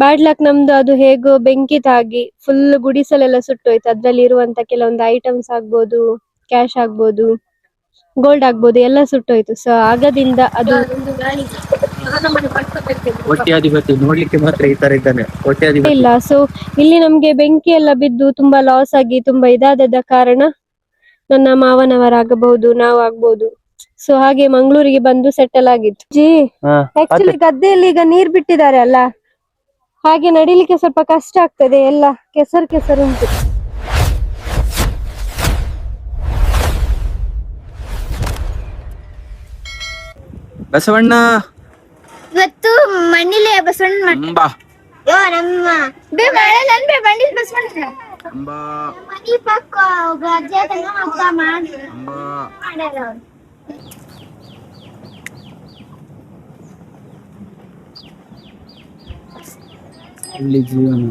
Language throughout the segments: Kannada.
ಬ್ಯಾಡ್ ಲಕ್ ನಮ್ದು ಅದು ಹೇಗೋ ಬೆಂಕಿ ತಾಗಿ ಫುಲ್ ಗುಡಿಸಲೆಲ್ಲ ಸುಟ್ಟೋಯ್ತು. ಅದ್ರಲ್ಲಿ ಇರುವಂತ ಕೆಲವೊಂದು ಐಟಮ್ಸ್ ಆಗ್ಬೋದು, ಕ್ಯಾಶ್ ಆಗ್ಬೋದು, ಗೋಲ್ಡ್ ಆಗ್ಬೋದು, ಎಲ್ಲ ಸುಟ್ಟೋಯ್ತು. ಸೊ ಆಗದಿಂದ ಅದು ಕೋಟ್ಯಾಧಿಪತಿ ನೋಡ್ಲಿಕ್ಕೆ ಮಾತ್ರ ಈ ತರ ಇದ್ದಾನೆ ಕೋಟ್ಯಾಧಿಪತಿ ಇಲ್ಲ. ಸೊ ಇಲ್ಲಿ ನಮ್ಗೆ ಬೆಂಕಿ ಎಲ್ಲ ಬಿದ್ದು ತುಂಬಾ ಲಾಸ್ ಆಗಿ ತುಂಬಾ ಇದಾದ ಕಾರಣ ನನ್ನ ಮಾವನವರಾಗಬಹುದು, ನಾವು ಆಗ್ಬಹುದು. ಸೊ ಹಾಗೆ ಮಂಗಳೂರಿಗೆ ಬಂದು ಸೆಟಲ್ ಆಗಿತ್ತು. ಜಿ ಆಕ್ಚುಲಿ ಗದ್ದೆಯಲ್ಲಿ ಈಗ ನೀರ್ ಬಿಟ್ಟಿದ್ದಾರೆ ಅಲ್ಲ, ಹಾಗೆ ನಡಿಲಿಕ್ಕೆ ಸ್ವಲ್ಪ ಕಷ್ಟ ಆಗ್ತದೆ. ಎಲ್ಲ ಕೆಸರು ಕೆಸರು ಉಂಟು. ಬಸವಣ್ಣ ಇವತ್ತು ಮಣ್ಣಿಲೆ ಬಸವಣ್ಣ ನಮ್ಮ ಬಂದಿದ್ ಬಸವಣ್ಣ ಮನಿ ಪಕ್ಕ ಗಜ್ಜೆ ಹಬ್ಬ ಮಾಡ್ಯಾರ. ಇಲ್ಲಿ ಜೀವನ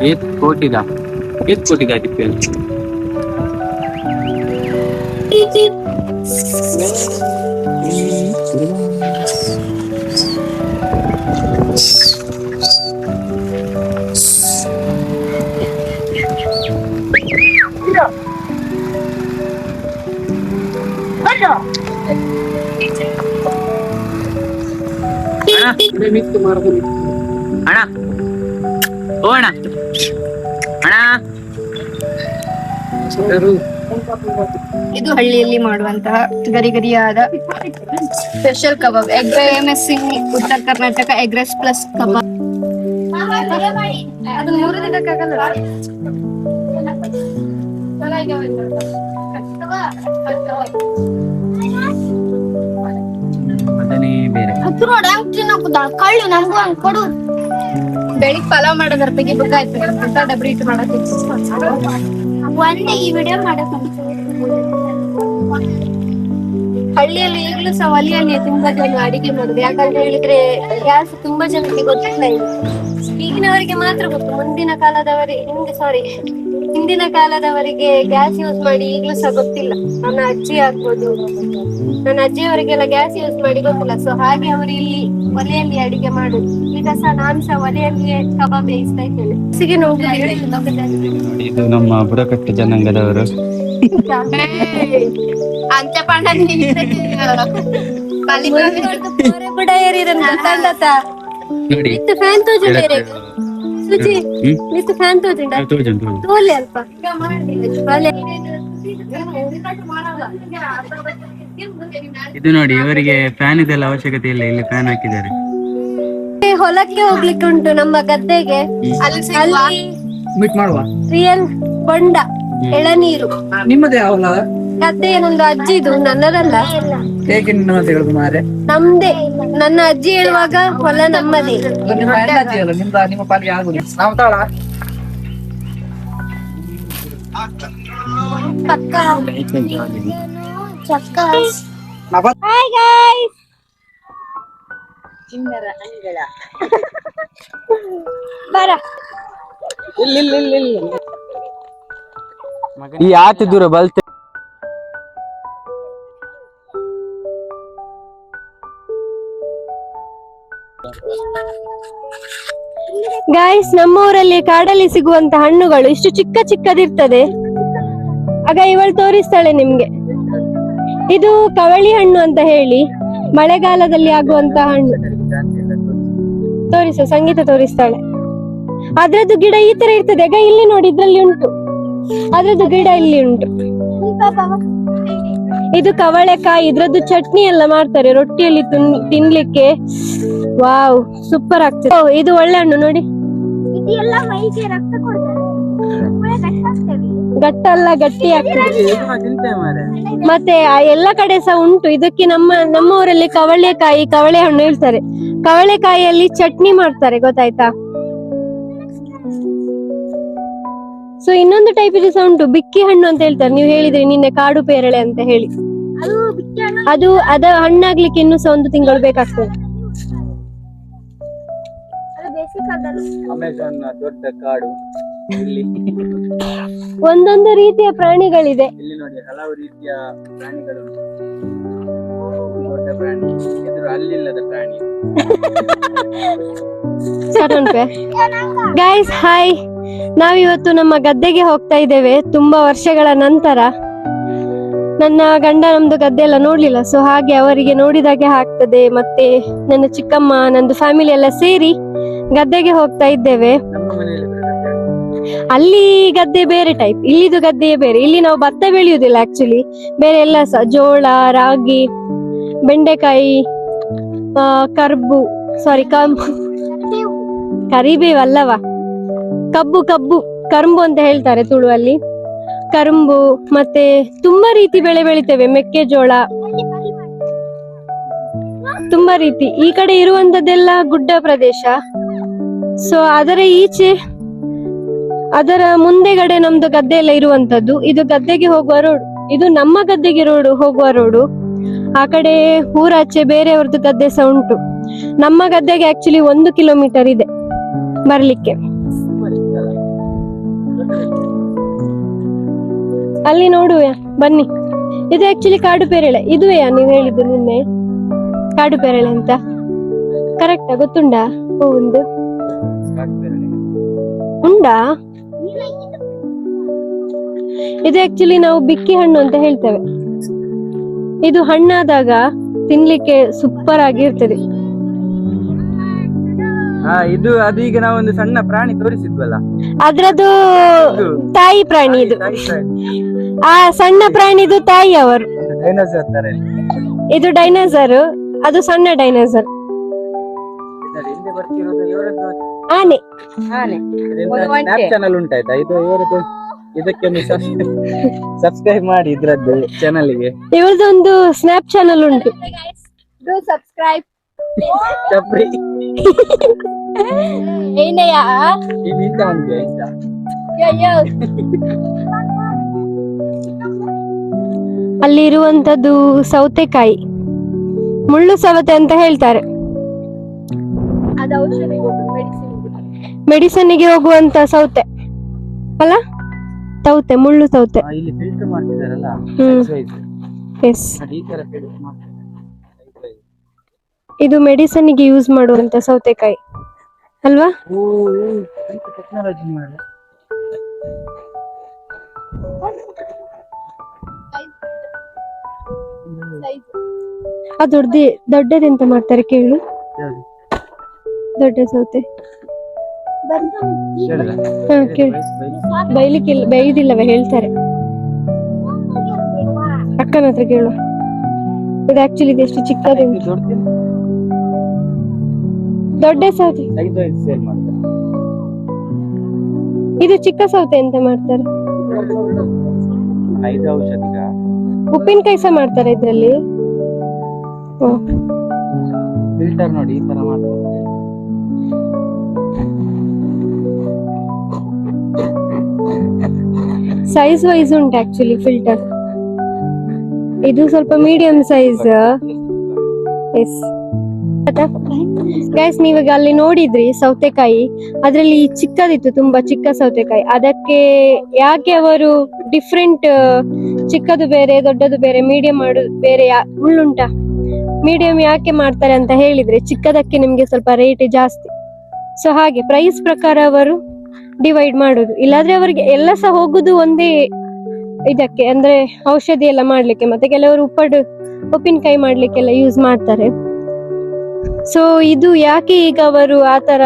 ಏತ್ ಕೋಟಿದ ಟಿಪ್ಪೆ ಅಣ್ಣ ಓ ಅಣ್ಣ ಅಣ್ಣ ಇದು ಹಳ್ಳಿಯಲ್ಲಿ ಮಾಡುವಂತಹ ಗರಿಗರಿಯಾದ ಸ್ಪೆಷಲ್ ಕಬಾಬ್. ಎಗ್ ಎಸ್ ಉತ್ತರ ಕರ್ನಾಟಕ ಎಗ್ ರೈಸ್ ಪ್ಲಸ್ ಕಬಾಬ್. ಅದು 3 ದಿನಕ್ಕಾಗಲ್ಲ. ಬೆಳಿಗ್ ಪಲಾವ್ ಮಾಡೋದ್ರ ಬಗ್ಗೆ ಬೇಕಾಯ್ತು ಡಬ್ರಿ ಇಟ್ಟು ಮಾಡಕ್ಕೆ ಒಂದೇ ಈ ವಿಡಿಯೋ ಮಾಡಕ್. ಹಳ್ಳಿಯಲ್ಲಿ ಈಗಲೂ ಸಹ ಒಲೆಯಲ್ಲಿ ತುಂಬಾ ಜನ ಅಡಿಗೆ ಮಾಡುದು. ಯಾಕಂತ ಹೇಳಿದ್ರೆ ಗ್ಯಾಸ್ ತುಂಬಾ ಜನಕ್ಕೆ ಗೊತ್ತಿಲ್ಲ. ಈಗಿನವರಿಗೆ ಮಾತ್ರ ಗೊತ್ತು. ಹಿಂದಿನ ಕಾಲದವರಿಗೆ ಗ್ಯಾಸ್ ಯೂಸ್ ಮಾಡಿ ಈಗಲೂ ಸಹ ಗೊತ್ತಿಲ್ಲ. ನನ್ನ ಅಜ್ಜಿ ಆಗ್ಬೋದು, ನನ್ನ ಅಜ್ಜಿಯವರಿಗೆಲ್ಲ ಗ್ಯಾಸ್ ಯೂಸ್ ಮಾಡಿ ಗೊತ್ತಿಲ್ಲ. ಸೊ ಹಾಗೆ ಅವರು ಇಲ್ಲಿ ಒಲೆಯಲ್ಲಿ ಅಡಿಗೆ ಮಾಡುದು. ಈಗ ಸಹ ನಾನು ಸಹ ಒಲೆಯಲ್ಲಿಯೇ ಕಬಾಬ್ ಬೇಯಿಸ್ತಾ ಇದ್ದೇನೆ. ಇದು ನಮ್ಮ ಬುಡಕಟ್ಟು ಜನಾಂಗದವರು. ಇದು ನೋಡಿ, ಇವರಿಗೆ ಫ್ಯಾನ್ ಇದೆಲ್ಲ ಅವಶ್ಯಕತೆ ಇಲ್ಲ. ಇಲ್ಲಿ ಫ್ಯಾನ್ ಹಾಕಿದ್ದಾರೆ. ಹೊಲಕ್ಕೆ ಹೋಗ್ಲಿಕ್ಕೆ ಉಂಟು ನಮ್ಮ ಗದ್ದೆಗೆ. ರಿಯಲ್ ಬೊಂಡ ಎಳನೀರು. ನಿಮ್ಮದೇ ಅವಲ್ಲ ಗದ್ದೆ ನಮ್ದು ಅಜ್ಜಿದು, ನನ್ನದಲ್ಲ. ಹೇಗೆ ನಮ್ದೇ. ನನ್ನ ಅಜ್ಜಿ ಹೇಳುವಾಗ ಹೊಲ ನಮ್ಮದೇ. ನಿಮ್ಮ ಪಾಲಿಗೆ ಆಗುದು. ನಾವು ತಾಳ ಹಾಯ್ ಗೈಸ್. ಬರ ಈ ಆತಿ ದೂರ ಬಲ್ತೆ. ಗೈಸ್, ನಮ್ಮ ಊರಲ್ಲಿ ಕಾಡಲ್ಲಿ ಸಿಗುವಂತ ಹಣ್ಣುಗಳು ಇಷ್ಟು ಚಿಕ್ಕ ಚಿಕ್ಕದಿರ್ತದೆ. ಆಗ ಇವಳು ತೋರಿಸ್ತಾಳೆ ನಿಮ್ಗೆ. ಇದು ಕವಳಿ ಹಣ್ಣು ಅಂತ ಹೇಳಿ, ಮಳೆಗಾಲದಲ್ಲಿ ಆಗುವಂತ ಹಣ್ಣು. ತೋರಿಸು, ಸಂಗೀತ ತೋರಿಸ್ತಾಳೆ. ಅದ್ರದ್ದು ಗಿಡ ಈ ತರ ಇರ್ತದೆ. ಆಗ ಇಲ್ಲಿ ನೋಡಿ, ಇದ್ರಲ್ಲಿ ಉಂಟು ಅದ್ರದ್ದು ಗಿಡ, ಇಲ್ಲಿ ಉಂಟು. ಇದು ಕವಳೆಕಾಯಿ. ಇದ್ರದ್ದು ಚಟ್ನಿ ಎಲ್ಲ ಮಾಡ್ತಾರೆ ರೊಟ್ಟಿಯಲ್ಲಿ ತಿನ್ಲಿಕ್ಕೆ. ವಾವ್, ಸೂಪರ್ ಆಗ್ತದೆ. ಇದು ಒಳ್ಳೆ ಹಣ್ಣು ನೋಡಿ. ಗಟ್ಟಲ್ಲ, ಗಟ್ಟಿ ಆಗ್ತದೆ. ಮತ್ತೆ ಎಲ್ಲ ಕಡೆ ಸಹ ಉಂಟು. ಇದಕ್ಕೆ ನಮ್ಮ ಊರಲ್ಲಿ ಕವಳೆಕಾಯಿ, ಕವಳೆ ಹಣ್ಣು ಹೇಳ್ತಾರೆ. ಕವಳೆಕಾಯಿಯಲ್ಲಿ ಚಟ್ನಿ ಮಾಡ್ತಾರೆ, ಗೊತ್ತಾಯ್ತಾ? ಸೊ ಇನ್ನೊಂದು ಟೈಪ್ ಇದು ಸಹ ಉಂಟು, ಬಿಕ್ಕಿ ಹಣ್ಣು ಅಂತ ಹೇಳ್ತಾರೆ. ನೀವು ಹೇಳಿದ್ರಿ ನಿನ್ನೆ ಕಾಡು ಪೇರಳೆ ಅಂತ ಹೇಳಿ. ಅದ ಹಣ್ಣಾಗ್ಲಿಕ್ಕೆ ಇನ್ನೂ ಸಹ 1 ತಿಂಗಳು ಬೇಕಾಗ್ತದೆ. ಅಮೆಜಾನ್ ದೊಡ್ಡ ಕಾಡು. ಇಲ್ಲಿ ಒಂದೊಂದು ರೀತಿಯ ಪ್ರಾಣಿಗಳಿದೆ. ಇಲ್ಲಿ ನೋಡಿ ಹಲವು ರೀತಿಯ ಪ್ರಾಣಿಗಳು. ದೊಡ್ಡ ಪ್ರಾಣಿ, ಎದುರು ಅಲ್ಲಿಲ್ಲದ ಪ್ರಾಣಿ. ಗೈಸ್ ಹಾಯ್, ನಾವಿವತ್ತು ನಮ್ಮ ಗದ್ದೆಗೆ ಹೋಗ್ತಾ ಇದ್ದೇವೆ. ತುಂಬಾ ವರ್ಷಗಳ ನಂತರ. ನನ್ನ ಗಂಡ ನಮ್ದು ಗದ್ದೆ ಎಲ್ಲ ನೋಡ್ಲಿಲ್ಲ, ಸೊ ಹಾಗೆ ಅವರಿಗೆ ನೋಡಿದಾಗೆ ಆಗ್ತದೆ. ಮತ್ತೆ ನನ್ನ ಚಿಕ್ಕಮ್ಮ, ನಂದು ಫ್ಯಾಮಿಲಿ ಎಲ್ಲ ಸೇರಿ ಗದ್ದೆಗೆ ಹೋಗ್ತಾ ಇದ್ದೇವೆ. ನಮ್ಮ ಮನೆಯಲ್ಲಿ ಅಲ್ಲಿ ಗದ್ದೆ ಬೇರೆ ಟೈಪ್, ಇಲ್ಲಿದು ಗದ್ದೆ ಬೇರೆ. ಇಲ್ಲಿ ನಾವು ಭತ್ತ ಬೆಳೆಯುವುದಿಲ್ಲ ಆಕ್ಚುಲಿ, ಬೇರೆ ಎಲ್ಲ ಸಹ ಜೋಳ, ರಾಗಿ, ಬೆಂಡೆಕಾಯಿ, ಕರ್ಬು ಸಾರಿ ಕರಿಬೇವಲ್ಲವ, ಕಬ್ಬು ಕರುಂಬು ಅಂತ ಹೇಳ್ತಾರೆ ತುಳುವಲ್ಲಿ. ಕರುಂಬು ಮತ್ತೆ ತುಂಬಾ ರೀತಿ ಬೆಳೆ ಬೆಳಿತೇವೆ. ಮೆಕ್ಕೆಜೋಳ, ತುಂಬಾ ರೀತಿ. ಈ ಕಡೆ ಇರುವಂತದ್ದೆಲ್ಲ ಗುಡ್ಡ ಪ್ರದೇಶ. ಸೊ ಅದರ ಈಚೆ, ಅದರ ಮುಂದೆಗಡೆ ನಮ್ದು ಗದ್ದೆ ಎಲ್ಲ ಇರುವಂತದ್ದು. ಇದು ಗದ್ದೆಗೆ ಹೋಗುವ ರೋಡ್, ಇದು ನಮ್ಮ ಗದ್ದೆಗೆ ಹೋಗುವ ರೋಡು. ಆ ಕಡೆ ಊರಾಚೆ ಬೇರೆಯವ್ರದ್ದು ಗದ್ದೆ ಸಹ ಉಂಟು. ನಮ್ಮ ಗದ್ದೆಗೆ ಆಕ್ಚುಲಿ 1 ಕಿಲೋಮೀಟರ್ ಇದೆ ಬರ್ಲಿಕ್ಕೆ. ಅಲ್ಲಿ ನೋಡುವ ಬನ್ನಿ. ಇದು ಆಕ್ಚುಲಿ ಕಾಡು ಪೇರಳೆ. ಇದುವೆಯಾ ನೀವು ಹೇಳಿದ್ದು ನಿನ್ನೆ ಕಾಡು ಪೇರಳೆ ಅಂತ? ಕರೆಕ್ಟಾ? ಗೊತ್ತುಂಡಾ? ಒಂದು ಉಂಡಾ? ಇದು ಆಕ್ಚುಲಿ ನಾವು ಬಿಕ್ಕಿ ಹಣ್ಣು ಅಂತ ಹೇಳ್ತೇವೆ. ಇದು ಹಣ್ಣಾದಾಗ ತಿನ್ಲಿಕ್ಕೆ ಸೂಪರ್ ಆಗಿರ್ತದೆ. ಇದು ಅದೀಗ ನಾವೊಂದು ಸಣ್ಣ ಪ್ರಾಣಿ ತೋರಿಸಿದ್ವಲ್ಲ, ಅದ್ರದ್ದು ತಾಯಿ ಪ್ರಾಣಿ ಇದು. ಆ ಸಣ್ಣ ಪ್ರಾಣಿದು ತಾಯಿ ಅವರು. ಡೈನೋಸರ್ ತರ ಇದು ಡೈನೋಸರ್, ಅದು ಸಣ್ಣ ಡೈನೋಸರ್. ಹಿಂದೆ ಬರ್ತಿರೋದು ಇವರದ್ದು ಆನೆ. ಸ್ನ್ಯಾಪ್ ಚಾನಲ್ ಉಂಟಾಯ್ತಾ? ಇದು ಇವರದ್ದು. ಇದಕ್ಕೆ ಸಬ್ಸ್ಕ್ರೈಬ್ ಮಾಡಿ ಇದ್ರದ್ದು ಚಾನಲ್ಗೆ. ಇವ್ರದೊಂದು ಸ್ನ್ಯಾಪ್ ಚಾನಲ್ ಉಂಟು. ಸಬ್ಸ್ಕ್ರೈಬ್. ಚಪ್ರಿ ಏನಯ್ಯ ಇಂತ ಉಂಟು ಇಂತ. ಅಲ್ಲಿ ಇರುವಂತದ್ದು ಸೌತೆಕಾಯಿ, ಮುಳ್ಳು ಸವತೆ ಅಂತ ಹೇಳ್ತಾರೆ. ಮೆಡಿಸಿನ್ಗೆ ಹೋಗುವಂತ ಸೌತೆ ಅಲ್ಲ, ಸೌತೆ, ಮುಳ್ಳು ಸೌತೆ. ಇಲ್ಲಿ ಫಿಲ್ಟರ್ ಮಾಡ್ತಿದಾರಲ್ಲ, ಎಸ್, ಇದು ಮೆಡಿಸಿನ್ಗೆ ಯೂಸ್ ಮಾಡುವಂತ ಸೌತೆಕಾಯಿ ಅಲ್ವಾ? ಟೆಕ್ನಾಲಜಿ ಮಾಡಿ ಅದು ದೊಡ್ಡದೆಂತ ಮಾಡ್ತಾರೆ ಕೇಳು? ದೊಡ್ಡ ಸೌತೆ ಬೈಲಿಕ್ಕಿಲ್ಲ, ಬೈದಿಲ್ಲವೇ ಹೇಳ್ತಾರೆ. ಅಕ್ಕನ ಹತ್ರ ಕೇಳು. ಇದು ಆಕ್ಚುಲಿ ಎಷ್ಟು ಚಿಕ್ಕದು, ದೊಡ್ಡ ಸೌತೆ. ಇದು ಚಿಕ್ಕ ಸೌತೆ ಅಂತ ಮಾಡ್ತಾರೆ. ಉಪ್ಪಿನಕಾಯಿ ಸಹ ಮಾಡ್ತಾರೆ ಇದ್ರಲ್ಲಿ. ಫಿಲ್ಟರ್ ನೋಡಿ ಈ ತರ ಮಾಡ್ತಾರೆ. ಸೈಜ್ ವೈಸ್ ಉಂಟು ಆಕ್ಚುಲಿ ಫಿಲ್ಟರ್. ಇದು ಸ್ವಲ್ಪ ಮೀಡಿಯಂ ಸೈಜ್. ಎಸ್ ಗೈಸ್, ನೀವಾಗ ಅಲ್ಲಿ ನೋಡಿದ್ರಿ ಸೌತೆಕಾಯಿ, ಅದ್ರಲ್ಲಿ ಚಿಕ್ಕದಿತ್ತು, ತುಂಬಾ ಚಿಕ್ಕ ಸೌತೆಕಾಯಿ. ಅದಕ್ಕೆ ಯಾಕೆ ಅವರು ಡಿಫ್ರೆಂಟ್, ಚಿಕ್ಕದು ಬೇರೆ, ದೊಡ್ಡದು ಬೇರೆ, ಮೀಡಿಯಂ ಮಾಡುದು ಬೇರೆ, ಉಳ್ಳುಂಟಾ? ಮೀಡಿಯಂ ಯಾಕೆ ಮಾಡ್ತಾರೆ ಅಂತ ಹೇಳಿದ್ರೆ, ಚಿಕ್ಕದಕ್ಕೆ ನಿಮ್ಗೆ ಸ್ವಲ್ಪ ರೇಟ್ ಜಾಸ್ತಿ. ಸೊ ಹಾಗೆ ಪ್ರೈಸ್ ಪ್ರಕಾರ ಅವರು ಡಿವೈಡ್ ಮಾಡುದು. ಇಲ್ಲಾದ್ರೆ ಅವರಿಗೆ ಎಲ್ಲ ಸಹ ಹೋಗುದು ಒಂದೇ ಇದಕ್ಕೆ, ಅಂದ್ರೆ ಔಷಧಿ ಎಲ್ಲ ಮಾಡ್ಲಿಕ್ಕೆ, ಮತ್ತೆ ಕೆಲವರು ಉಪ್ಪಿನಕಾಯಿ ಮಾಡ್ಲಿಕ್ಕೆಲ್ಲ ಯೂಸ್ ಮಾಡ್ತಾರೆ. ಸೊ ಇದು ಯಾಕೆ ಈಗ ಅವರು ಆತರ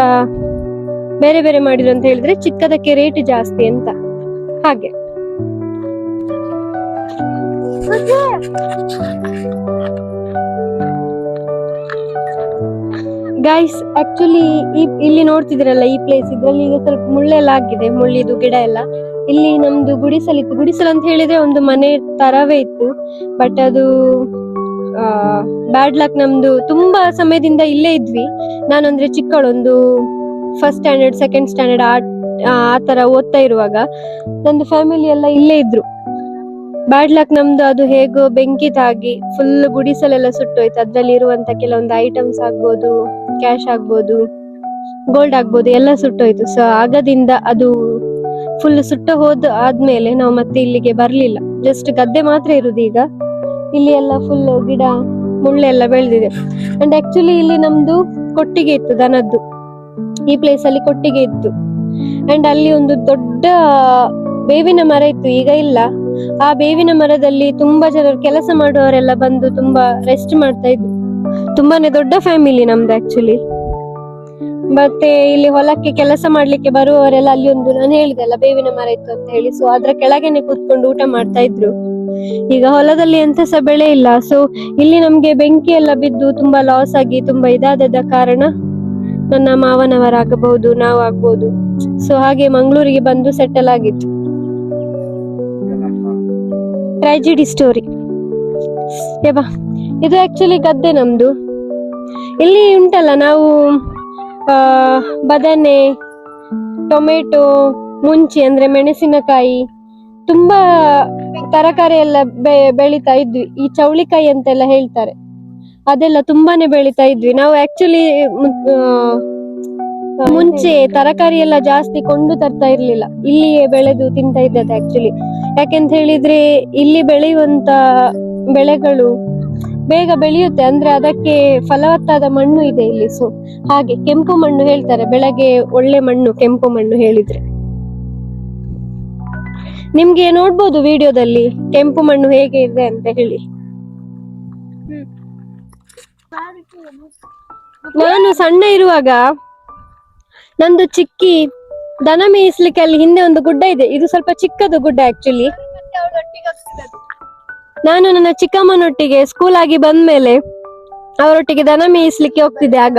ಬೇರೆ ಬೇರೆ ಮಾಡಿದ್ರು ಅಂತ ಹೇಳಿದ್ರೆ, ಚಿಕ್ಕದಕ್ಕೆ ರೇಟ್ ಜಾಸ್ತಿ ಅಂತ ಹಾಗೆ. ಗೈಸ್ ಆಕ್ಚುಲಿ ಇಲ್ಲಿ ನೋಡ್ತಿದ್ರಲ್ಲ ಈ ಪ್ಲೇಸ್, ಇದ್ರಲ್ಲಿ ಈಗ ಸ್ವಲ್ಪ ಮುಳ್ಳೆಲ್ಲ ಆಗಿದೆ, ಮುಳ್ಳಿದು ಗಿಡ ಎಲ್ಲ. ಇಲ್ಲಿ ನಮ್ದು ಗುಡಿಸಲಿತ್ತು. ಗುಡಿಸಲು ಅಂತ ಹೇಳಿದ್ರೆ ಒಂದು ಮನೆ ತರವೇ ಇತ್ತು, ಬಟ್ ಅದು ಬ್ಯಾಡ್ ಲಕ್. ನಮ್ದು ತುಂಬಾ ಸಮಯದಿಂದ ಇಲ್ಲೇ ಇದ್ವಿ. ನಾನಂದ್ರೆ ಚಿಕ್ಕವಳೊಂದು ಫಸ್ಟ್ ಸ್ಟ್ಯಾಂಡರ್ಡ್, ಸೆಕೆಂಡ್ ಸ್ಟ್ಯಾಂಡರ್ಡ್ ಆ ತರ ಓದ್ತಾ ಇರುವಾಗ ನಂದು ಫ್ಯಾಮಿಲಿ ಎಲ್ಲ ಇಲ್ಲೇ ಇದ್ರು. ಬ್ಯಾಡ್ ಲಕ್ ನಮ್ದು ಅದು ಹೇಗೋ ಬೆಂಕಿ ತಾಗಿ ಫುಲ್ ಗುಡಿಸಲೆಲ್ಲ ಸುಟ್ಟೋಯ್ತು. ಅದ್ರಲ್ಲಿ ಇರುವಂತ ಕೆಲವೊಂದು ಐಟಮ್ಸ್ ಆಗ್ಬೋದು, ಕ್ಯಾಶ್ ಆಗ್ಬೋದು, ಗೋಲ್ಡ್ ಆಗ್ಬೋದು, ಎಲ್ಲ ಸುಟ್ಟೋಯ್ತು. ಸೊ ಆಗದಿಂದ ಅದು ಫುಲ್ ಸುಟ್ಟ ಆದ್ಮೇಲೆ ನಾವು ಮತ್ತೆ ಇಲ್ಲಿಗೆ ಬರ್ಲಿಲ್ಲ. ಜಸ್ಟ್ ಗದ್ದೆ ಮಾತ್ರ ಇರುದು ಈಗ. ಇಲ್ಲಿ ಎಲ್ಲ ಫುಲ್ ಗಿಡ ಮುಳ್ಳೆಲ್ಲ ಬೆಳೆದಿದೆ. ಅಂಡ್ ಆಕ್ಚುಲಿ ಇಲ್ಲಿ ನಮ್ದು ಕೊಟ್ಟಿಗೆ ಇತ್ತು ದನದ್ದು. ಈ ಪ್ಲೇಸ್ ಅಲ್ಲಿ ಕೊಟ್ಟಿಗೆ ಇತ್ತು. ಅಂಡ್ ಅಲ್ಲಿ ಒಂದು ದೊಡ್ಡ ಬೇವಿನ ಮರ ಇತ್ತು, ಈಗ ಇಲ್ಲ. ಆ ಬೇವಿನ ಮರದಲ್ಲಿ ತುಂಬಾ ಜನರು ಕೆಲಸ ಮಾಡುವವರೆಲ್ಲ ಬಂದು ತುಂಬಾ ರೆಸ್ಟ್ ಮಾಡ್ತಾ ಇದ್ರು. ತುಂಬಾನೇ ದೊಡ್ಡ ಫ್ಯಾಮಿಲಿ ನಮ್ದು ಆಕ್ಚುಲಿ. ಮತ್ತೆ ಇಲ್ಲಿ ಹೊಲಕ್ಕೆ ಕೆಲಸ ಮಾಡ್ಲಿಕ್ಕೆ ಬರುವವರೆಲ್ಲ ಅಲ್ಲಿ ಒಂದು, ನಾನು ಹೇಳಿದೆ ಅಲ್ಲ ಬೇವಿನ ಮರ ಇತ್ತು ಅಂತ ಹೇಳಿ, ಸೊ ಅದ್ರ ಕೆಳಗೇನೆ ಕೂತ್ಕೊಂಡು ಊಟ ಮಾಡ್ತಾ ಇದ್ರು. ಈಗ ಹೊಲದಲ್ಲಿ ಎಂತ ಸಹ ಬೆಳೆ ಇಲ್ಲ. ಸೊ ಇಲ್ಲಿ ನಮ್ಗೆ ಬೆಂಕಿ ಎಲ್ಲ ಬಿದ್ದು ತುಂಬಾ ಲಾಸ್ ಆಗಿ ತುಂಬಾ ಇದಾದ ಕಾರಣ ನನ್ನ ಮಾವನವರಾಗಬಹುದು, ನಾವಾಗ್ಬೋದು, ಸೊ ಹಾಗೆ ಮಂಗಳೂರಿಗೆ ಬಂದು ಸೆಟಲ್ ಆಗಿತ್ತು. Tragedy story. ಇದು ಆಕ್ಚುಲಿ ಗದ್ದೆ ನಮ್ದು. ಇಲ್ಲಿ ಉಂಟಲ್ಲ, ನಾವು ಬದನೆ, ಟೊಮೆಟೊ, ಮುಂಚಿ ಅಂದ್ರೆ ಮೆಣಸಿನಕಾಯಿ, ತುಂಬಾ ತರಕಾರಿ ಎಲ್ಲ ಬೆಳಿತಾ ಇದ್ವಿ. ಈ ಚೌಳಿಕಾಯಿ ಅಂತೆಲ್ಲ ಹೇಳ್ತಾರೆ, ಅದೆಲ್ಲ ತುಂಬಾನೇ ಬೆಳಿತಾ ಇದ್ವಿ ನಾವು. ಆಕ್ಚುಲಿ ಮುಂಚೆ ತರಕಾರಿ ಎಲ್ಲ ಜಾಸ್ತಿ ಕೊಂಡು ತರ್ತಾ ಇರ್ಲಿಲ್ಲ, ಇಲ್ಲಿಯೇ ಬೆಳೆದು ತಿಂತಾ ಇದ್ದದ್ದು ಆಕ್ಚುಲಿ. ಯಾಕೆಂತ ಹೇಳಿದ್ರೆ ಇಲ್ಲಿ ಬೆಳೆಯುವಂತ ಬೆಳೆಗಳು ಬೇಗ ಬೆಳೆಯುತ್ತೆ, ಅಂದ್ರೆ ಅದಕ್ಕೆ ಫಲವತ್ತಾದ ಮಣ್ಣು ಇದೆ ಇಲ್ಲಿ. ಸೊ ಹಾಗೆ ಕೆಂಪು ಮಣ್ಣು ಹೇಳ್ತಾರೆ, ಬೆಳೆಗೆ ಒಳ್ಳೆ ಮಣ್ಣು ಕೆಂಪು ಮಣ್ಣು ಹೇಳಿದ್ರೆ. ನಿಮ್ಗೆ ನೋಡ್ಬೋದು ವಿಡಿಯೋದಲ್ಲಿ ಕೆಂಪು ಮಣ್ಣು ಹೇಗೆ ಇದೆ ಅಂತ ಹೇಳಿ. ನಾನು ಸಣ್ಣ ಇರುವಾಗ ನಂದು ಚಿಕ್ಕಿ ದನ ಮೇಯಿಸ್ಲಿಕ್ಕೆ ಅಲ್ಲಿ ಹಿಂದೆ ಒಂದು ಗುಡ್ಡ ಇದೆ. ಇದು ಸ್ವಲ್ಪ ಚಿಕ್ಕದು ಗುಡ್ಡ ಆಕ್ಚುಲಿ. ನಾನು ನನ್ನ ಚಿಕ್ಕಮ್ಮನೊಟ್ಟಿಗೆ ಸ್ಕೂಲ್ ಆಗಿ ಬಂದ್ಮೇಲೆ ಅವರೊಟ್ಟಿಗೆ ದನ ಮೇಯಿಸ್ಲಿಕ್ಕೆ ಹೋಗ್ತಿದ್ದೆ. ಆಗ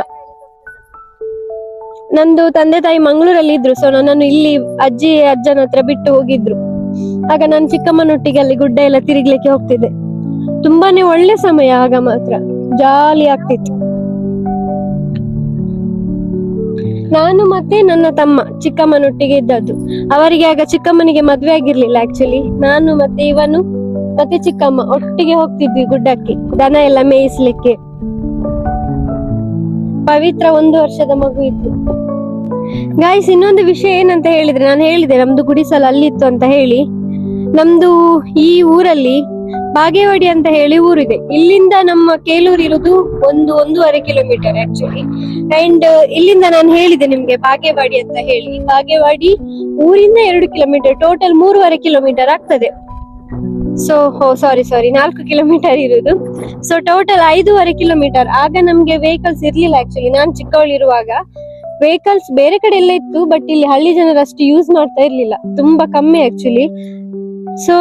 ನಂದು ತಂದೆ ತಾಯಿ ಮಂಗಳೂರಲ್ಲಿ ಇದ್ರು, ಸೊ ನನ್ನನ್ನು ಇಲ್ಲಿ ಅಜ್ಜಿ ಅಜ್ಜನ ಹತ್ರ ಬಿಟ್ಟು ಹೋಗಿದ್ರು. ಆಗ ನಾನು ಚಿಕ್ಕಮ್ಮನೊಟ್ಟಿಗೆ ಅಲ್ಲಿ ಗುಡ್ಡ ಎಲ್ಲ ತಿರುಗ್ಲಿಕ್ಕೆ ಹೋಗ್ತಿದ್ದೆ. ತುಂಬಾನೇ ಒಳ್ಳೆ ಸಮಯ, ಆಗ ಮಾತ್ರ ಜಾಲಿ ಆಗ್ತಿತ್ತು. ನಾನು ಮತ್ತೆ ನನ್ನ ತಮ್ಮ ಚಿಕ್ಕಮ್ಮನೊಟ್ಟಿಗೆ ಇದ್ದದ್ದು. ಅವರಿಗೆ ಆಗ ಚಿಕ್ಕಮ್ಮನಿಗೆ ಮದ್ವೆ ಆಗಿರ್ಲಿಲ್ಲ ಆಕ್ಚುಲಿ. ನಾನು ಮತ್ತೆ ಇವನು ಮತ್ತೆ ಚಿಕ್ಕಮ್ಮ ಒಟ್ಟಿಗೆ ಹೋಗ್ತಿದ್ವಿ ಗುಡ್ಡಕ್ಕೆ ದನ ಎಲ್ಲ ಮೇಯಿಸ್ಲಿಕ್ಕೆ. ಪವಿತ್ರ 1 ವರ್ಷದ ಮಗು ಇತ್ತು. ಗಾಯ್ಸ್, ಇನ್ನೊಂದು ವಿಷಯ ಏನಂತ ಹೇಳಿದ್ರೆ, ನಾನು ಹೇಳಿದೆ ನಮ್ದು ಗುಡಿಸಲು ಅಲ್ಲಿತ್ತು ಅಂತ ಹೇಳಿ. ನಮ್ದು ಈ ಊರಲ್ಲಿ ಬಾಗೇವಾಡಿ ಅಂತ ಹೇಳಿ ಊರಿದೆ. ಇಲ್ಲಿಂದ ನಮ್ಮ ಕೇಳೂರು ಇರುವುದು 1.5 ಕಿಲೋಮೀಟರ್ ಆಕ್ಚುಲಿ. ಅಂಡ್ ಇಲ್ಲಿಂದ ನಾನು ಹೇಳಿದೆ ನಿಮ್ಗೆ ಬಾಗೇವಾಡಿ ಅಂತ ಹೇಳಿ. ಬಾಗೇವಾಡಿ ಊರಿಂದ 2 ಕಿಲೋಮೀಟರ್, ಟೋಟಲ್ 3.5 ಕಿಲೋಮೀಟರ್ ಆಗ್ತದೆ. ಸೊ ಸಾರಿ 4 ಕಿಲೋಮೀಟರ್ ಇರುದು. So total 5.5 kilometre. ಆಗ ನಮ್ಗೆ ವೆಹಿಕಲ್ಸ್ ಇರ್ಲಿಲ್ಲ ಆಕ್ಚುಲಿ. ನಾನು ಚಿಕ್ಕವಳಿರುವಾಗ ವೆಹಿಕಲ್ಸ್ ಬೇರೆ ಕಡೆ ಎಲ್ಲ ಇತ್ತು, ಬಟ್ ಇಲ್ಲಿ ಹಳ್ಳಿ ಜನರು ಅಷ್ಟು ಯೂಸ್ ಮಾಡ್ತಾ ಇರ್ಲಿಲ್ಲ, ತುಂಬಾ ಕಮ್ಮಿ ಆಕ್ಚುಲಿ. ಸೊ